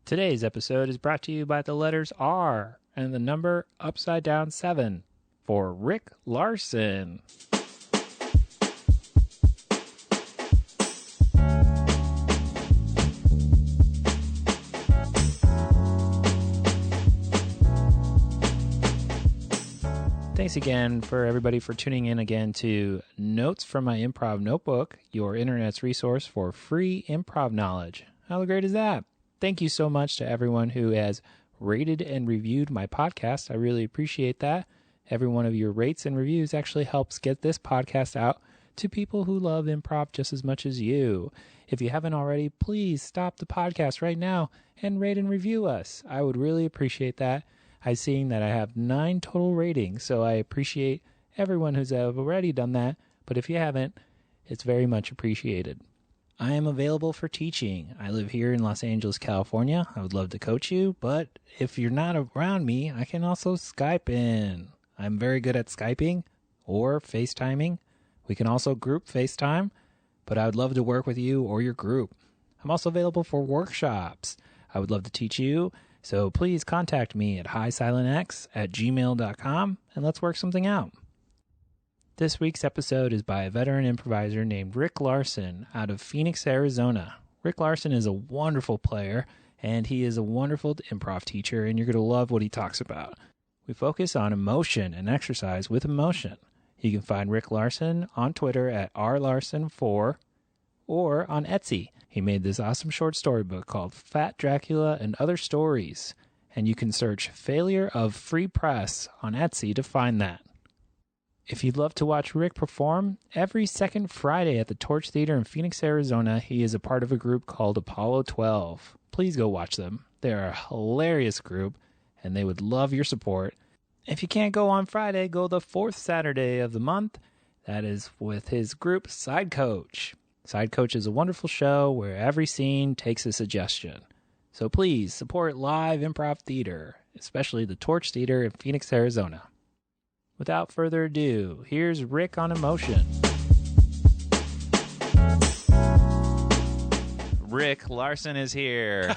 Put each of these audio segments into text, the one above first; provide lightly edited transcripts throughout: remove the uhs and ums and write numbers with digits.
Today's episode is brought to you by the letters R and the number upside down 7 for Rick Larsen. Thanks again for everybody for tuning in again to Notes from My Improv Notebook, your internet's resource for free improv knowledge. How great is that? Thank you so much to everyone who has rated and reviewed my podcast. I really appreciate that. Every one of your rates and reviews actually helps get this podcast out to people who love improv just as much as you. If you haven't already, please stop the podcast right now and rate and review us. I would really appreciate that. I've seen that I have 9 total ratings, so I appreciate everyone who's already done that. But if you haven't, it's very much appreciated. I am available for teaching. I live here in Los Angeles, California. I would love to coach you, but if you're not around me, I can also Skype in. I'm very good at Skyping or FaceTiming. We can also group FaceTime, but I would love to work with you or your group. I'm also available for workshops. I would love to teach you, so please contact me at highsilentx@gmail.com and let's work something out. This week's episode is by a veteran improviser named Rick Larsen out of Phoenix, Arizona. Rick Larsen is a wonderful player, and he is a wonderful improv teacher, and you're going to love what he talks about. We focus on emotion and exercise with emotion. You can find Rick Larsen on Twitter at rlarsen4 or on Etsy. He made this awesome short storybook called Fat Dracula and Other Stories, and you can search Failure of Free Press on Etsy to find that. If you'd love to watch Rick perform, every second Friday at the Torch Theater in Phoenix, Arizona, he is a part of a group called Apollo 12. Please go watch them. They're a hilarious group, and they would love your support. If you can't go on Friday, go the 4th Saturday of the month. That is with his group, Side Coach. Side Coach is a wonderful show where every scene takes a suggestion. So please support live improv theater, especially the Torch Theater in Phoenix, Arizona. Without further ado, here's Rick on emotion. Rick Larsen is here.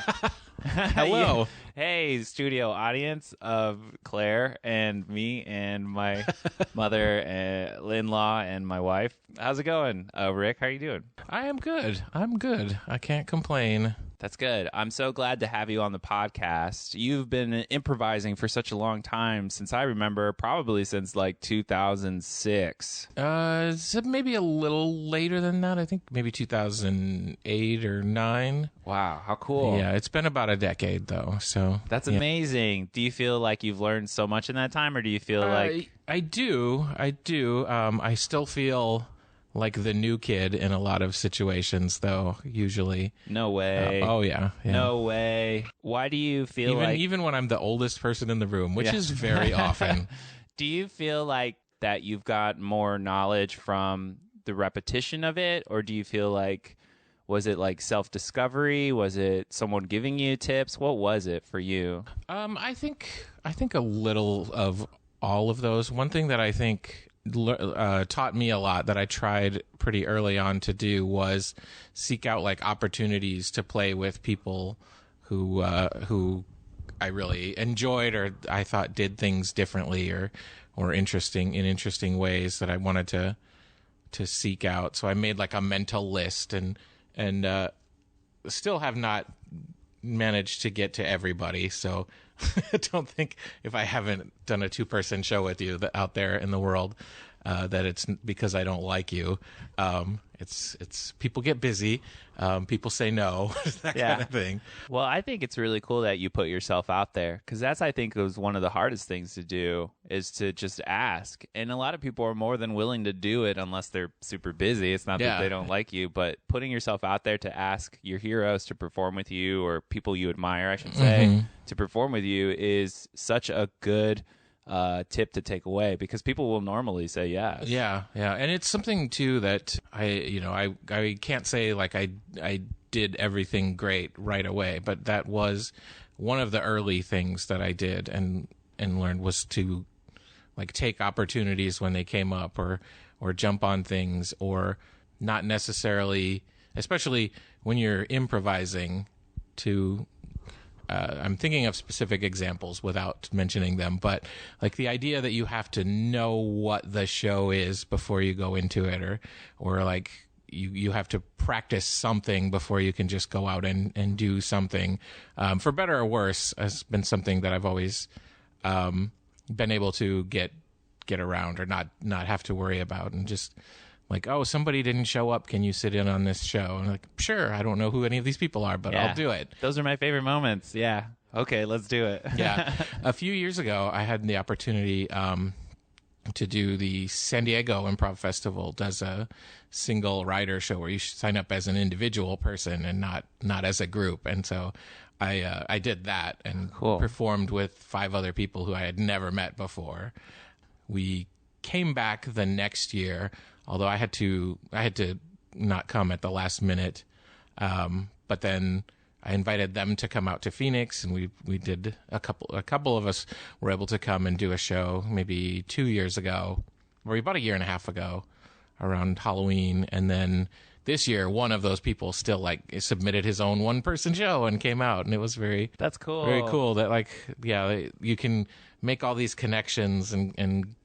Hello. Hey, studio audience of Claire and me and my mother and in-law and my wife. How's it going, Rick? How are you doing? I am good. I can't complain. That's good. I'm so glad to have you on the podcast. You've been improvising for such a long time, since I remember, probably since like 2006. So maybe a little later than that. I think maybe 2008 or 9. Wow, how cool. Yeah, it's been about a decade though. So that's amazing. Do you feel like you've learned so much in that time, or do you feel like I do. I still feel like the new kid in a lot of situations, though, usually. No way. Oh, yeah. No way. Why do you feel even when I'm the oldest person in the room, which is very often. Do you feel like that you've got more knowledge from the repetition of it, or do you feel like, was it like self-discovery? Was it someone giving you tips? What was it for you? I think a little of all of those. One thing that I think taught me a lot that I tried pretty early on to do was seek out like opportunities to play with people who I really enjoyed or I thought did things differently or interesting ways that I wanted to seek out. So I made like a mental list and still have not managed to get to everybody. So I don't think if I haven't done a 2-person show with you out there in the world, that it's because I don't like you. It's people get busy. People say no, that kind of thing. Well, I think it's really cool that you put yourself out there, because that's, I think, was one of the hardest things to do, is to just ask. And a lot of people are more than willing to do it unless they're super busy. It's not that they don't like you, but putting yourself out there to ask your heroes to perform with you, or people you admire, I should say, to perform with you is such a good tip to take away, because people will normally say yes. Yeah. And it's something too that I can't say like I did everything great right away, but that was one of the early things that I did and learned was to like take opportunities when they came up or jump on things, or not necessarily, especially when you're improvising, to I'm thinking of specific examples without mentioning them, but like the idea that you have to know what the show is before you go into it, or like you have to practice something before you can just go out and do something, for better or worse, has been something that I've always been able to get around, or not have to worry about, and just like, oh, somebody didn't show up, can you sit in on this show? And I'm like, sure, I don't know who any of these people are, but I'll do it. Those are my favorite moments. Yeah. Okay, let's do it. Yeah. A few years ago, I had the opportunity to do the San Diego Improv Festival, does a single rider show where you sign up as an individual person and not as a group. And so I did that and performed with 5 other people who I had never met before. We came back the next year, although I had to not come at the last minute. But then I invited them to come out to Phoenix, and we did a couple of us were able to come and do a show maybe 2 years ago, or about a year and a half ago, around Halloween. And then this year, one of those people still like submitted his own 1-person show and came out, and it was that's cool. Very cool that like, yeah, you can make all these connections and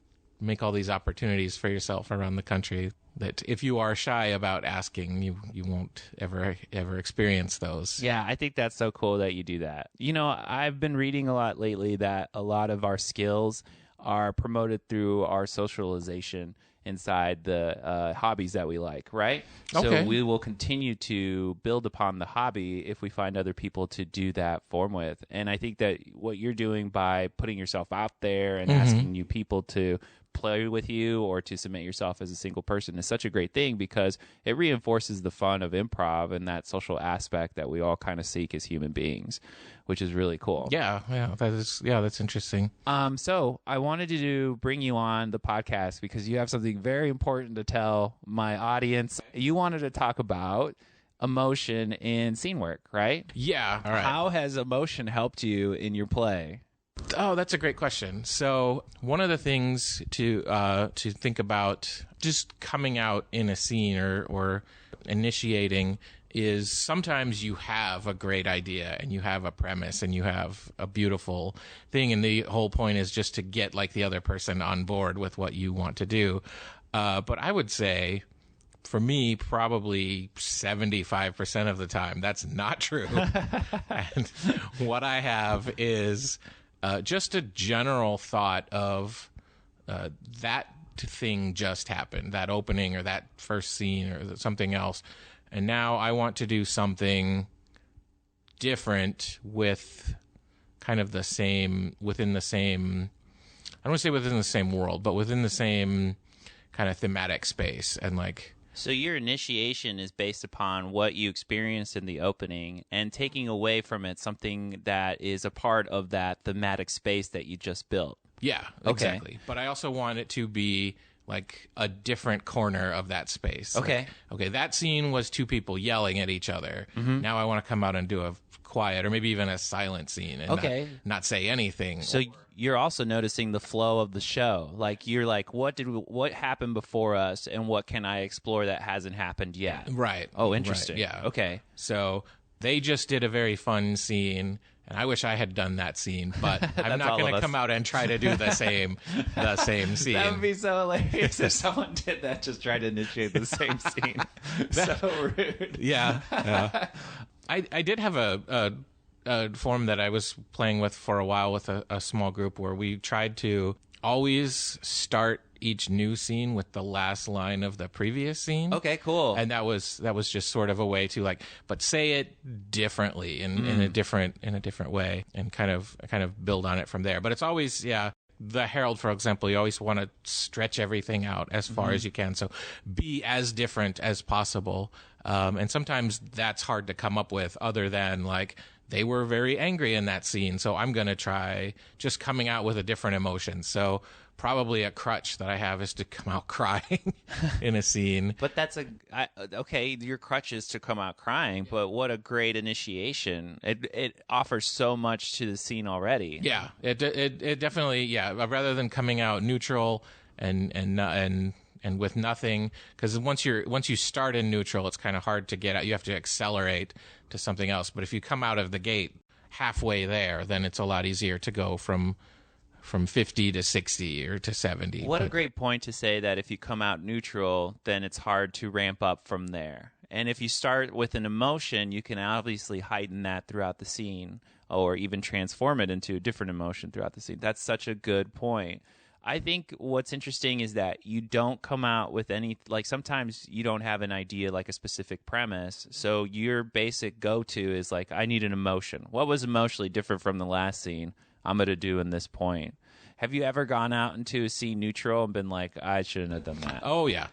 make all these opportunities for yourself around the country that if you are shy about asking, you won't ever experience those. Yeah, I think that's so cool that you do that. You know, I've been reading a lot lately that a lot of our skills are promoted through our socialization inside the hobbies that we like, right? Okay. So we will continue to build upon the hobby if we find other people to do that form with. And I think that what you're doing by putting yourself out there and asking new people to play with you or to submit yourself as a single person is such a great thing, because it reinforces the fun of improv and that social aspect that we all kind of seek as human beings, which is really cool. That's interesting. So I wanted to bring you on the podcast because you have something very important to tell my audience. You wanted to talk about emotion in scene work, right? Yeah. All right. How has emotion helped you in your play? Oh, that's a great question. So one of the things to think about just coming out in a scene or initiating is sometimes you have a great idea and you have a premise and you have a beautiful thing, and the whole point is just to get like the other person on board with what you want to do. But I would say, for me, probably 75% of the time, that's not true. And what I have is just a general thought of that thing just happened, that opening or that first scene or something else. And now I want to do something different with kind of the same, within the same, I don't want to say within the same world, but within the same kind of thematic space. And like, so your initiation is based upon what you experienced in the opening and taking away from it something that is a part of that thematic space that you just built. Yeah, exactly. But I also want it to be like a different corner of that space. Okay. Like, okay, that scene was 2 people yelling at each other. Now I want to come out and do a quiet or maybe even a silent scene and not say anything. So you're also noticing the flow of the show. Like you're like, what happened before us and what can I explore that hasn't happened yet? Right. Oh, interesting. Right, yeah. Okay. So they just did a very fun scene, and I wish I had done that scene, but I'm not going to come out and try to do the same scene. That would be so hilarious if someone did that, just try to initiate the same scene. So rude. Yeah. I did have a form that I was playing with for a while with a small group where we tried to always start each new scene with the last line of the previous scene. Okay, cool. And that was just sort of a way to like, but say it differently in a different way, and kind of build on it from there. But it's always, the Herald, for example, you always want to stretch everything out as far as you can. So be as different as possible. And sometimes that's hard to come up with, other than like, they were very angry in that scene, so I'm going to try just coming out with a different emotion. So probably a crutch that I have is to come out crying in a scene. But that's okay, your crutch is to come out crying, but what a great initiation. It offers so much to the scene already. Yeah, it definitely, rather than coming out neutral and with nothing, because once you start in neutral, it's kind of hard to get out. You have to accelerate to something else. But if you come out of the gate halfway there, then it's a lot easier to go from 50 to 60 or to 70. What a great point to say that if you come out neutral, then it's hard to ramp up from there. And if you start with an emotion, you can obviously heighten that throughout the scene or even transform it into a different emotion throughout the scene. That's such a good point. I think what's interesting is that you don't come out with any, like sometimes you don't have an idea, like a specific premise. So your basic go-to is like, I need an emotion. What was emotionally different from the last scene I'm going to do in this point? Have you ever gone out into a scene neutral and been like, I shouldn't have done that? Oh, yeah.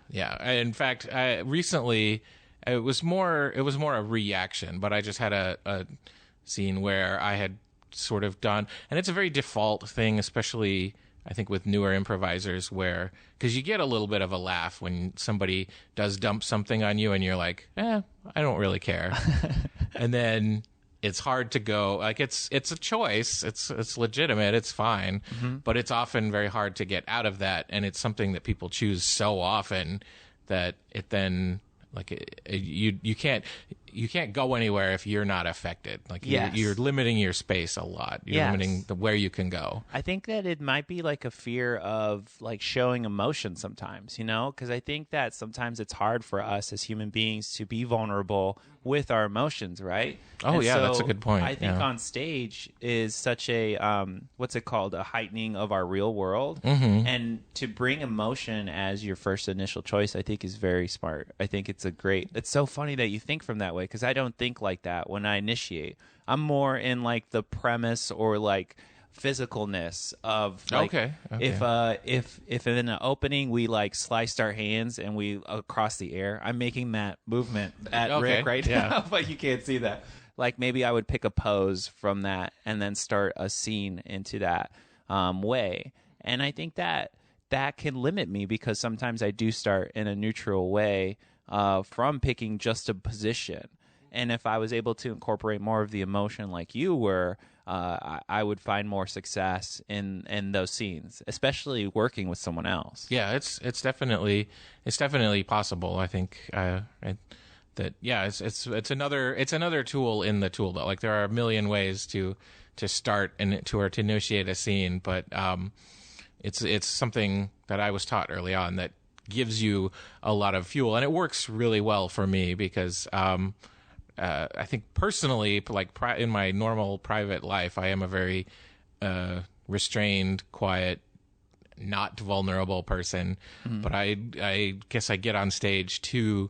In fact, recently it was more a reaction, but I just had a scene where I had sort of done, and it's a very default thing, especially I think with newer improvisers, where because you get a little bit of a laugh when somebody does dump something on you and you're like, I don't really care. And then it's hard to go, like it's a choice, it's legitimate, it's fine, but it's often very hard to get out of that, and it's something that people choose so often that it then you can't go anywhere if you're not affected. Like you're limiting your space a lot. You're limiting where you can go. I think that it might be like a fear of like showing emotion sometimes, because I think that sometimes it's hard for us as human beings to be vulnerable with our emotions, right? Oh, and that's a good point. I think on stage is such a, what's it called? A heightening of our real world. And to bring emotion as your first initial choice, I think is very smart. I think it's so funny that you think from that way, because I don't think like that when I initiate. I'm more in like the premise or like physicalness of like, okay. if in the opening we like sliced our hands and we across the air, I'm making that movement at Rick right now, but you can't see that. Like maybe I would pick a pose from that and then start a scene into that way. And I think that can limit me, because sometimes I do start in a neutral way from picking just a position. And if I was able to incorporate more of the emotion like you were, I would find more success in those scenes, especially working with someone else. Yeah, it's definitely possible. I think it's another tool in the tool belt. Like there are a million ways to start or to initiate a scene, but it's something that I was taught early on that gives you a lot of fuel, and it works really well for me because I think personally, like in my normal private life, I am a very restrained, quiet, not vulnerable person. But I guess I get on stage to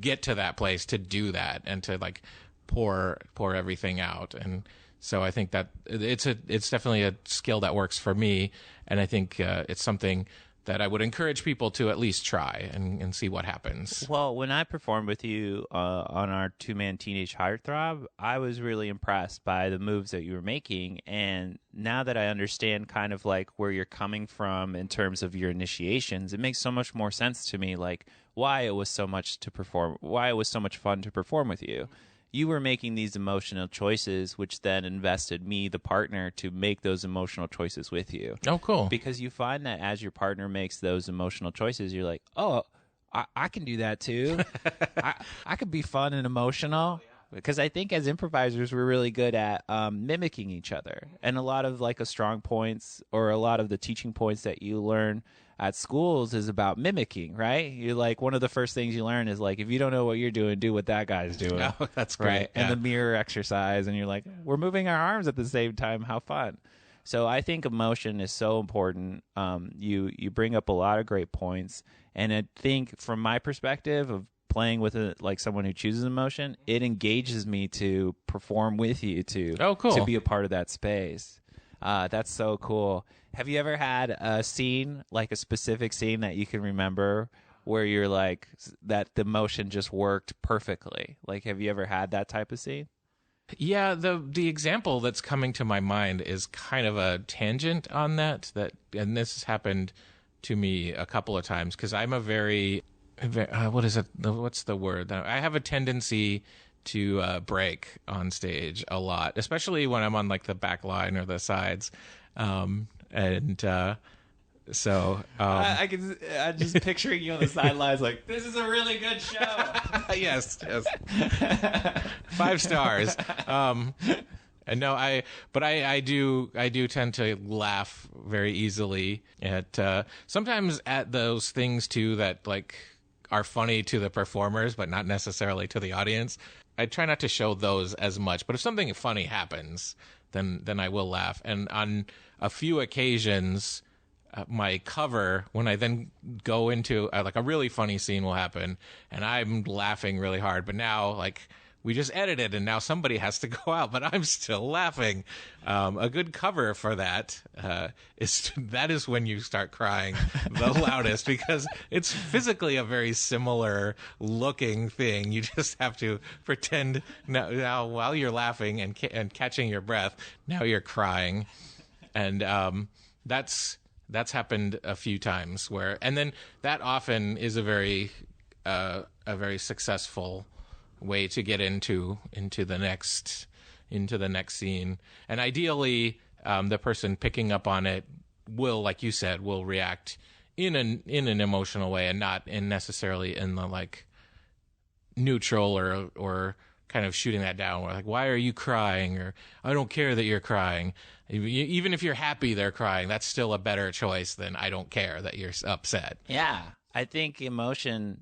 get to that place, to do that, and to like pour everything out. And so I think that it's definitely a skill that works for me, and I think it's something that I would encourage people to at least try and see what happens. Well, when I performed with you on our 2-man Teenage Heartthrob, I was really impressed by the moves that you were making. And now that I understand kind of like where you're coming from in terms of your initiations, it makes so much more sense to me, like why it was so much fun to perform with you. You were making these emotional choices, which then invested me, the partner, to make those emotional choices with you. Oh, cool. Because you find that as your partner makes those emotional choices, you're like, oh, I can do that too. I could be fun and emotional. Because I think as improvisers, we're really good at mimicking each other. And a lot of like a strong points or a lot of the teaching points that you learn at schools is about mimicking, right? You're like, one of the first things you learn is like, if you don't know what you're doing, do what that guy's doing. Oh, that's great. Right? Yeah. And the mirror exercise, and you're like, we're moving our arms at the same time. How fun. So I think emotion is so important. You bring up a lot of great points. And I think from my perspective of playing with like someone who chooses emotion, it engages me to perform with you to be a part of that space. That's so cool. Have you ever had a scene, like a specific scene that you can remember where you're like, that the emotion just worked perfectly? Like, have you ever had that type of scene? Yeah, the example that's coming to my mind is kind of a tangent on that, and this has happened to me a couple of times, because I'm a very what is it? What's the word? I have a tendency to break on stage a lot, especially when I'm on like the back line or the sides. So I'm just picturing you on the sidelines like, this is a really good show. yes 5 stars. And no, I do tend to laugh very easily at sometimes at those things too that like are funny to the performers, but not necessarily to the audience. I try not to show those as much, but if something funny happens, then I will laugh. And on a few occasions, my cover, when I then go into like a really funny scene will happen, and I'm laughing really hard. But now, like, we just edited, and now somebody has to go out, but I'm still laughing. A good cover for that is when you start crying the loudest, because it's physically a very similar looking thing. You just have to pretend now while you're laughing and catching your breath, now you're crying, and that's happened a few times and then that often is a very successful way to get into the next scene. And ideally, the person picking up on it will, like you said, will react in an emotional way and not necessarily in the like neutral or kind of shooting that down. Or like, why are you crying? Or I don't care that you're crying. Even if you're happy they're crying, that's still a better choice than I don't care that you're upset. Yeah, I think emotional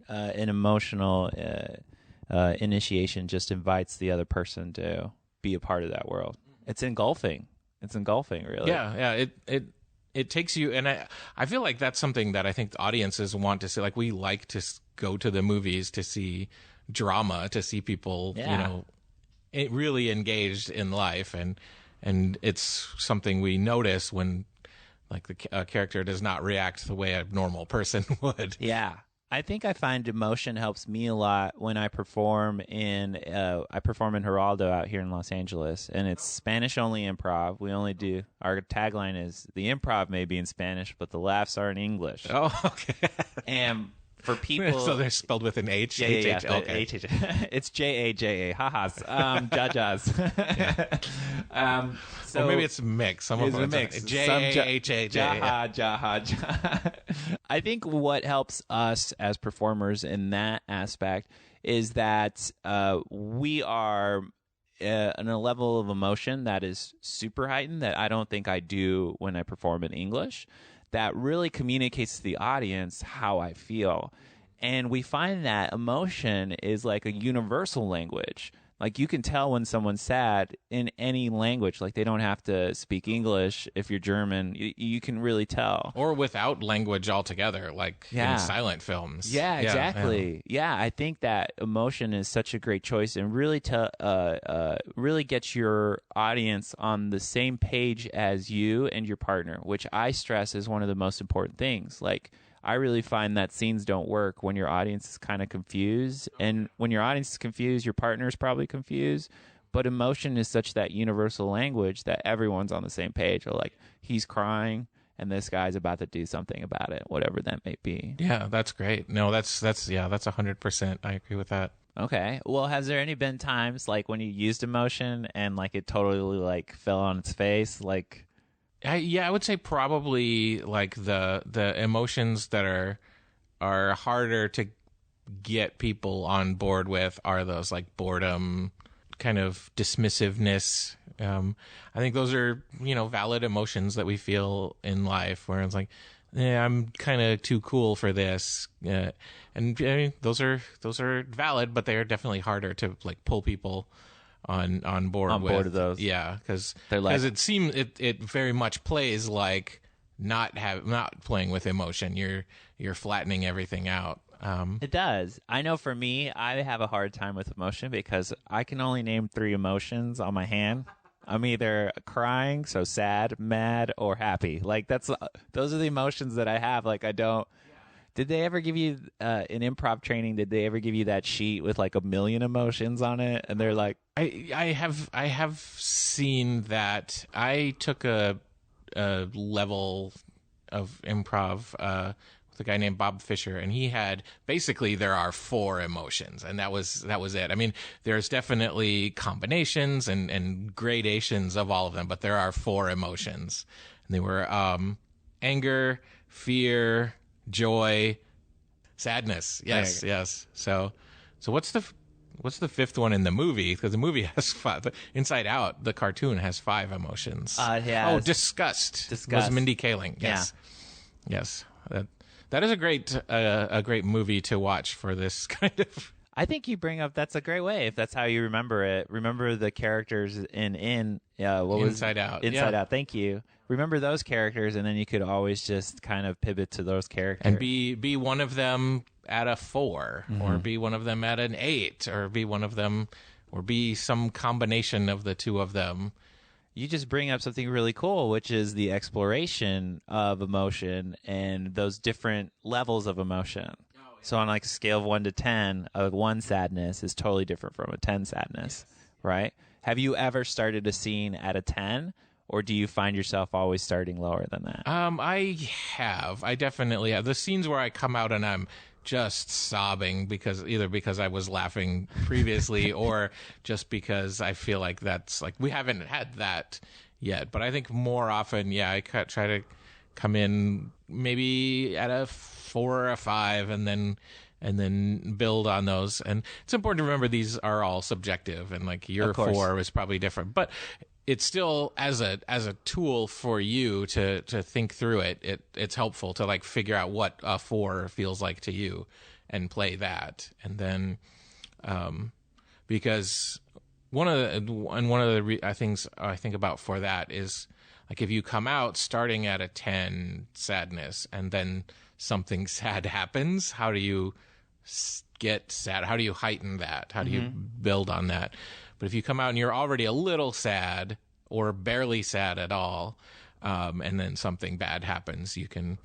initiation just invites the other person to be a part of that world. It's engulfing. Really. Yeah. It takes you, and I feel like that's something that I think the audiences want to see. Like, we like to go to the movies to see drama, to see people, really engaged in life, and it's something we notice when, like, the character does not react the way a normal person would. Yeah. I think I find emotion helps me a lot when I perform in Geraldo out here in Los Angeles, and it's Spanish only improv. Our tagline is the improv may be in Spanish, but the laughs are in English. Oh, okay. And for people, so they're spelled with an H. Yeah. Okay. H. It's Jaja. Ha-has. Jajas. So or maybe it's a mix. Some of them a mix. Jaha. Jaha. I think what helps us as performers in that aspect is that we are on a level of emotion that is super heightened that I don't think I do when I perform in English. That really communicates to the audience how I feel. And we find that emotion is like a universal language. Like, you can tell when someone's sad in any language. Like, they don't have to speak English. If you're German, you can really tell. Or without language altogether, like in silent films. Yeah, exactly. Yeah, I think that emotion is such a great choice and really really gets your audience on the same page as you and your partner, which I stress is one of the most important things. Like, I really find that scenes don't work when your audience is kind of confused. And when your audience is confused, your partner is probably confused. But emotion is such that universal language that everyone's on the same page. Or like, he's crying and this guy's about to do something about it, whatever that may be. Yeah, that's great. No, that's 100%. I agree with that. Okay. Well, has there any been times like when you used emotion and like it totally like fell on its face? Like, I would say probably like the emotions that are harder to get people on board with are those like boredom, kind of dismissive-ness. I think those are, valid emotions that we feel in life, where it's like, I'm kind of too cool for this. And I mean, those are valid, but they are definitely harder to like pull people on board with those. Yeah, because like, it seems it very much plays like not playing with emotion. You're flattening everything out. It does. I know for me, I have a hard time with emotion because I can only name 3 emotions on my hand. I'm either crying, so sad, mad, or happy. Like, those are the emotions that I have. Like, I don't. Did they ever give you in improv training? Did they ever give you that sheet with like 1 million emotions on it? And they're like, I have seen that. I took a level of improv with a guy named Bob Fisher, and he had basically there are 4 emotions, and that was it. I mean, there's definitely combinations and gradations of all of them, but there are 4 emotions, and they were anger, fear, joy, sadness. Yes. So what's the what's the fifth one in the movie? Because the movie has 5. Inside Out, the cartoon has 5 emotions. Yeah. Disgust. Disgust. Was Mindy Kaling. Yes. Yeah. Yes. That is a great movie to watch for this kind of. I think you bring up that's a great way if that's how you remember it. Remember the characters in what was Inside Out. Inside Out. Thank you. Remember those characters, and then you could always just kind of pivot to those characters and be one of them at a 4, or be one of them at an 8, or be one of them, or be some combination of the two of them. You just bring up something really cool, which is the exploration of emotion and those different levels of emotion. So on like a scale of 1 to 10, a 1 sadness is totally different from a 10 sadness, right? Have you ever started a scene at a 10, or do you find yourself always starting lower than that? I have. I definitely have. The scenes where I come out and I'm just sobbing because I was laughing previously or just because I feel like that's like we haven't had that yet. But I think more often, I try to come in maybe at a 4 or a 5 and then build on those. And it's important to remember these are all subjective, and like your 4 is probably different, but it's still as a tool for you to think through it. It's helpful to like figure out what a 4 feels like to you and play that. And then because one of the things I think about for that is like if you come out starting at a 10 sadness and then something sad happens, how do you get sad? How do you heighten that? How do you build on that? But if you come out and you're already a little sad or barely sad at all, and then something bad happens, you can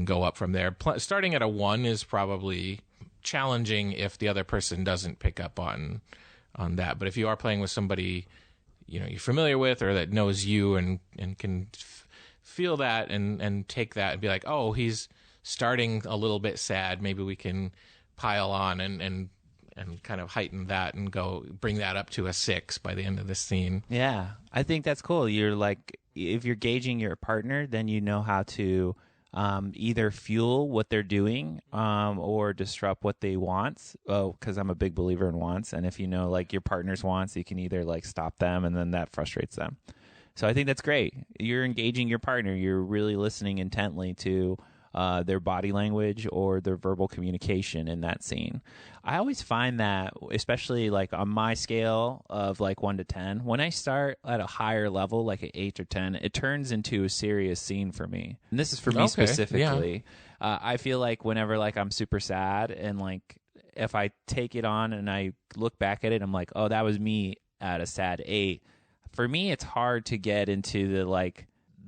go up from there. Starting at a 1 is probably challenging if the other person doesn't pick up on that. But if you are playing with somebody you're familiar with or that knows you and can feel that and take that and be like, oh, he's starting a little bit sad, maybe we can pile on and kind of heighten that and bring that up to a 6 by the end of this scene. Yeah, I think that's cool. You're like, if you're gauging your partner, then you know how to either fuel what they're doing or disrupt what they want. Oh, because I'm a big believer in wants. And if you know like your partner's wants, you can either like stop them and then that frustrates them. So I think that's great. You're engaging your partner. You're really listening intently to their body language or their verbal communication in that scene. I always find that, especially like on my scale of like 1 to 10, when I start at a higher level, like an 8 or 10, it turns into a serious scene for me. And this is for me specifically. Yeah. I feel like whenever like I'm super sad and like if I take it on and I look back at it, I'm like, oh, that was me at a sad 8. For me, it's hard to get into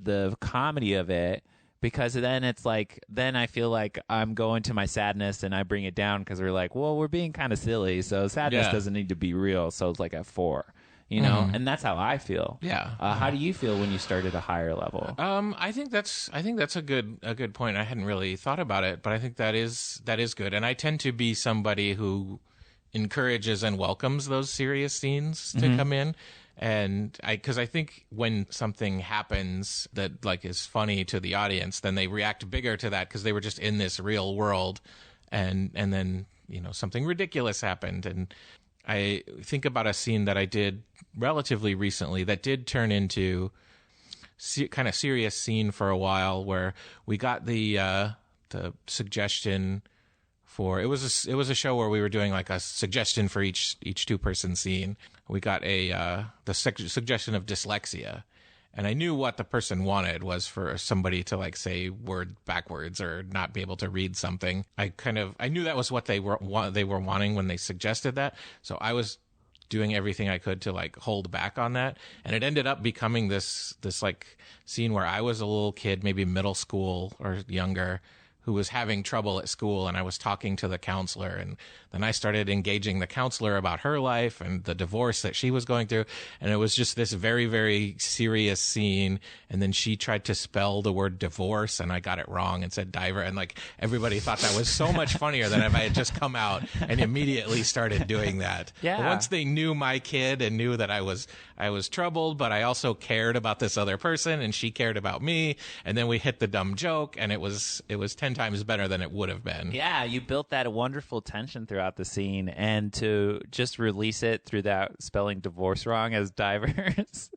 the comedy of it. Because then it's like, then I feel like I'm going to my sadness and I bring it down because we're like, well, we're being kind of silly. So sadness doesn't need to be real. So it's like a 4, and that's how I feel. Yeah. How do you feel when you start at a higher level? I think that's a good point. I hadn't really thought about it, but I think that is good. And I tend to be somebody who encourages and welcomes those serious scenes to come in. And because I think when something happens that like is funny to the audience, then they react bigger to that because they were just in this real world, and then something ridiculous happened. And I think about a scene that I did relatively recently that did turn into kind of serious scene for a while, where we got the suggestion for it was a show where we were doing like a suggestion for each 2-person scene. We got the suggestion of dyslexia, and I knew what the person wanted was for somebody to like say word backwards or not be able to read something. I knew that was what they were wanting when they suggested that. So I was doing everything I could to like hold back on that, and it ended up becoming this like scene where I was a little kid, maybe middle school or younger, who was having trouble at school, and I was talking to the counselor, and then I started engaging the counselor about her life and the divorce that she was going through, and it was just this very, very serious scene. And then she tried to spell the word divorce, and I got it wrong and said diver, and like everybody thought that was so much funnier than if I had just come out and immediately started doing that. Yeah. But once they knew my kid and knew that I was I was troubled, but I also cared about this other person, and she cared about me. And then we hit the dumb joke, and it was 10 times better than it would have been. Yeah, you built that wonderful tension throughout the scene, and to just release it through that spelling divorce wrong as divers,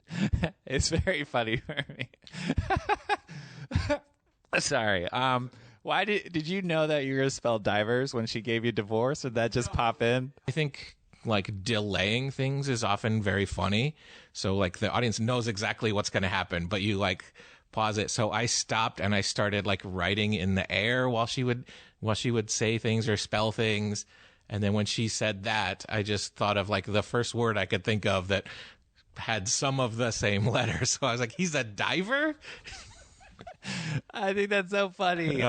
it's very funny for me. Sorry. Why did you know that you were going to spell divers when she gave you divorce? Did that just pop in? I think like delaying things is often very funny. So like the audience knows exactly what's going to happen, but you like pause it. So I stopped and I started like writing in the air while she would say things or spell things. And then when she said that, I just thought of like the first word I could think of that had some of the same letter. So I was like, he's a diver? I think that's so funny.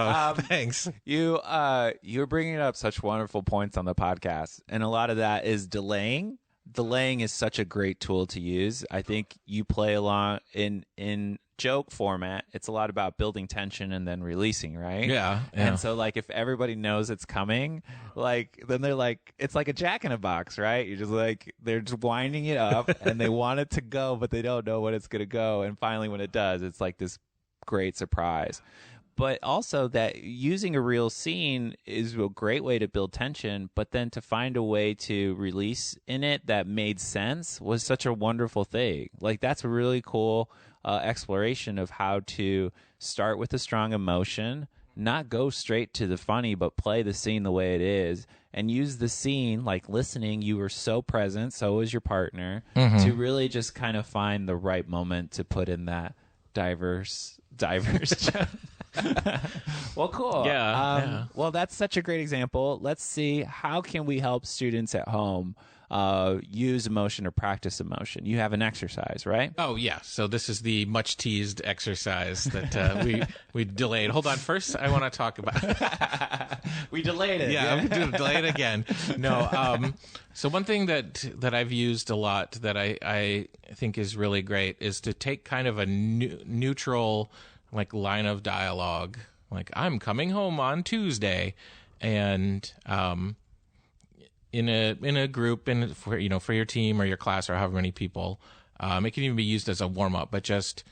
Thanks. You're bringing up such wonderful points on the podcast, and a lot of that is delaying. Delaying is such a great tool to use. I think you play along in joke format. It's a lot about building tension and then releasing, right? Yeah. And so, like, if everybody knows it's coming, like, then they're like, it's like a Jack in a Box, right? You're just like, they're just winding it up, and they want it to go, but they don't know when it's gonna go. And finally, when it does, it's like this great surprise. But also that using a real scene is a great way to build tension, but then to find a way to release in it that made sense was such a wonderful thing. Like, that's a really cool exploration of how to start with a strong emotion, not go straight to the funny, but play the scene the way it is, and use the scene, like listening, you were so present, so was your partner, to really just kind of find the right moment to put in that divers Well, cool. Yeah. Well, that's such a great example. Let's see, how can we help students at home use emotion or practice emotion? You have an exercise, right? Oh, yeah. So this is the much teased exercise that we delayed. Hold on. First, I want to talk about. We delayed it. Yeah, I'm going to delay it again. No. So one thing that I've used a lot that I think is really great is to take kind of a neutral like line of dialogue, like I'm coming home on Tuesday, and in a group, and for your team or your class or however many people, it can even be used as a warm up. But just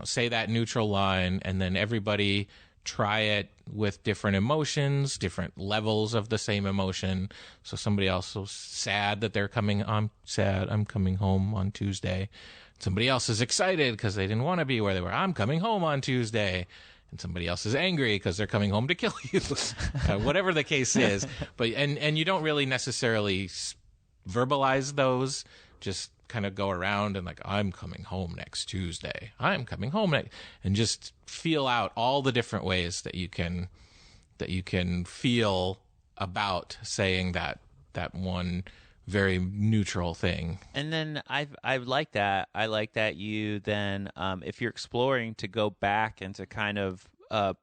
say that neutral line, and then everybody try it with different emotions, different levels of the same emotion. So somebody else is sad that I'm sad, I'm coming home on Tuesday. Somebody else is excited because they didn't want to be where they were. I'm coming home on Tuesday. And somebody else is angry because they're coming home to kill you. Whatever the case is. But and you don't really necessarily verbalize those. Just kind of go around and like, I'm coming home next Tuesday. I'm coming home and just feel out all the different ways that you can feel about saying that one very neutral thing. And then I like that. I like that you then, if you're exploring, to go back and to kind of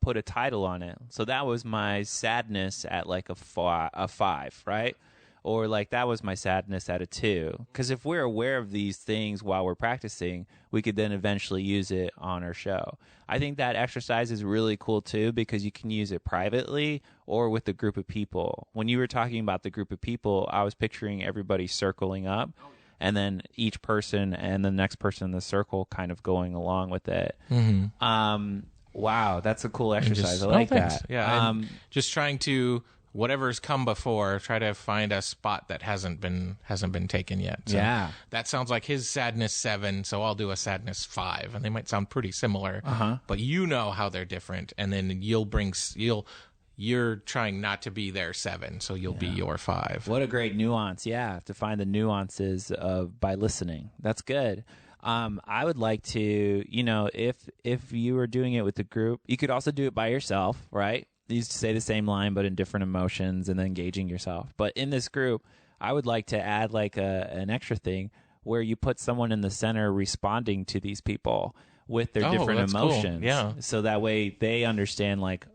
put a title on it. So that was my sadness at like a 5, right? Or like that was my sadness at a 2. Because if we're aware of these things while we're practicing, we could then eventually use it on our show. I think that exercise is really cool too, because you can use it privately or with a group of people. When you were talking about the group of people, I was picturing everybody circling up, and then each person and the next person in the circle kind of going along with it. Wow, that's a cool exercise. I like that. Yeah, just trying to, whatever's come before, try to find a spot that hasn't been taken yet. So yeah, that sounds like his sadness 7, so I'll do a sadness 5, and they might sound pretty similar, but how they're different, and then you're trying not to be their 7, so you'll be your 5. What a great nuance! Yeah, to find the nuances by listening. That's good. I would like to, if you were doing it with the group, you could also do it by yourself, right? You used to say the same line, but in different emotions and then engaging yourself. But in this group, I would like to add like an extra thing where you put someone in the center responding to these people with their different emotions. Cool. Yeah. So that way they understand, like,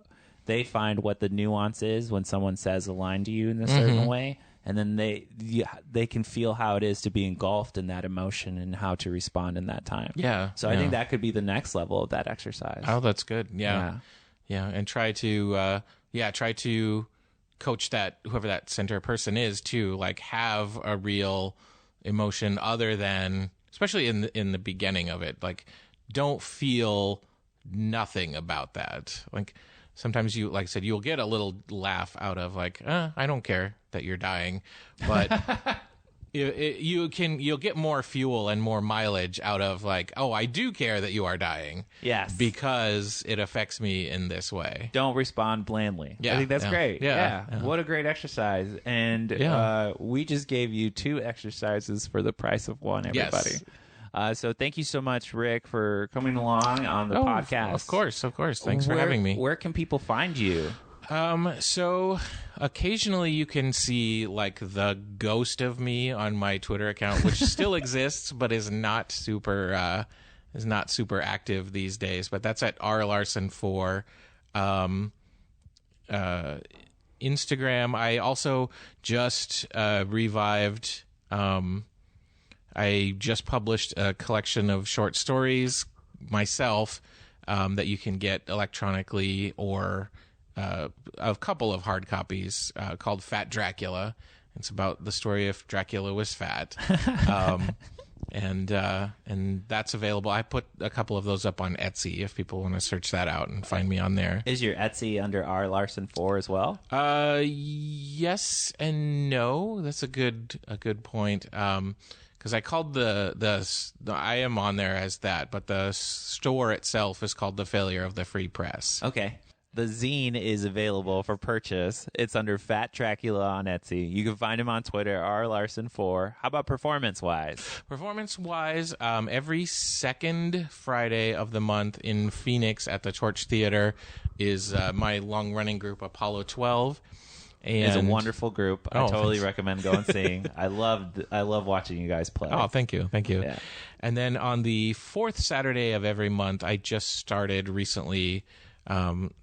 they find what the nuance is when someone says a line to you in a certain way. And then they can feel how it is to be engulfed in that emotion and how to respond in that time. Yeah. So I think that could be the next level of that exercise. Oh, that's good. Yeah. And try to coach that, whoever that center person is, to like have a real emotion other than especially in the beginning of it, like, don't feel nothing about that. Like, sometimes you, like I said, you'll get a little laugh out of like, I don't care that you're dying, but you'll get more fuel and more mileage out of like, oh, I do care that you are dying. Yes. Because it affects me in this way. Don't respond blandly. Yeah, I think that's great. Yeah. What a great exercise. And we just gave you 2 exercises for the price of one, everybody. Yes. So thank you so much, Rick, for coming along on the podcast. Of course. Thanks for having me. Where can people find you? So occasionally you can see like the ghost of me on my Twitter account, which still exists, but is not super active these days. But that's at rlarsen4. Instagram, I also just revived. I just published a collection of short stories myself that you can get electronically or a couple of hard copies called Fat Dracula. It's about the story if Dracula was fat. And that's available. I put a couple of those up on Etsy if people want to search that out and find me on there. Is your Etsy under rlarsen4 as well? Yes and no. That's a good point. Because I called the I am on there as that, but the store itself is called The Failure of the Free Press. Okay. The zine is available for purchase. It's under Fat Dracula on Etsy. You can find him on Twitter, rlarsen4. How about performance-wise? Performance-wise, every second Friday of the month in Phoenix at the Torch Theater is my long-running group, Apollo 12. It's a wonderful group. I totally thanks. recommend going and seeing. I love watching you guys play. Oh, thank you. Yeah. And then on the 4th Saturday of every month, I just started recently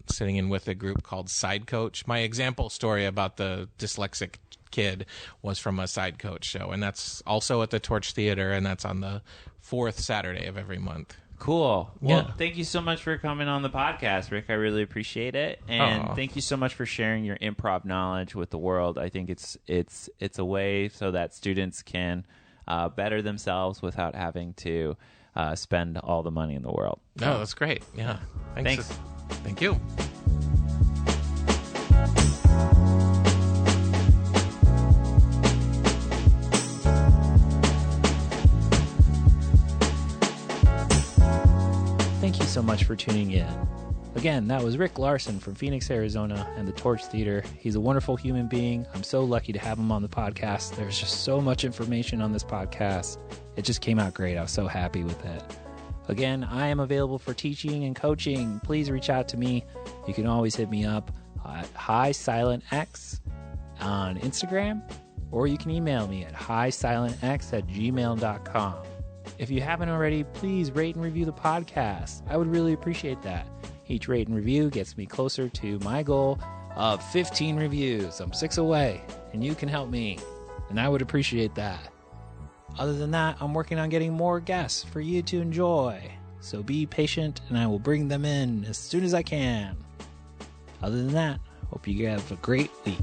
sitting in with a group called Side Coach. My example story about the dyslexic kid was from a Side Coach show, and that's also at the Torch Theater, and that's on the 4th Saturday of every month. Cool. Well, Yeah. thank you so much for coming on the podcast, Rick. I really appreciate it, and thank you so much for sharing your improv knowledge with the world. I think it's a way so that students can better themselves without having to spend all the money in the world. No, that's great. Yeah. Thanks. Thank you. Thank you so much for tuning in. Again, that was Rick Larsen from Phoenix, Arizona, and the Torch Theater. He's a wonderful human being. I'm so lucky to have him on the podcast. There's just so much information on this podcast. It just came out great. I was so happy with it. Again, I am available for teaching and coaching. Please reach out to me. You can always hit me up at highsilentx on Instagram, or you can email me at highsilentx@gmail.com. If you haven't already, please rate and review the podcast. I would really appreciate that. Each rate and review gets me closer to my goal of 15 reviews. I'm 6 away, and you can help me, and I would appreciate that. Other than that, I'm working on getting more guests for you to enjoy. So be patient, and I will bring them in as soon as I can. Other than that, hope you have a great week.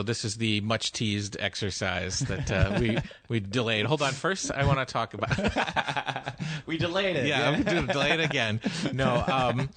This is the much teased exercise that we delayed. Hold on. First, I want to talk about. We delayed it. Yeah, I'm going to delay it again. No.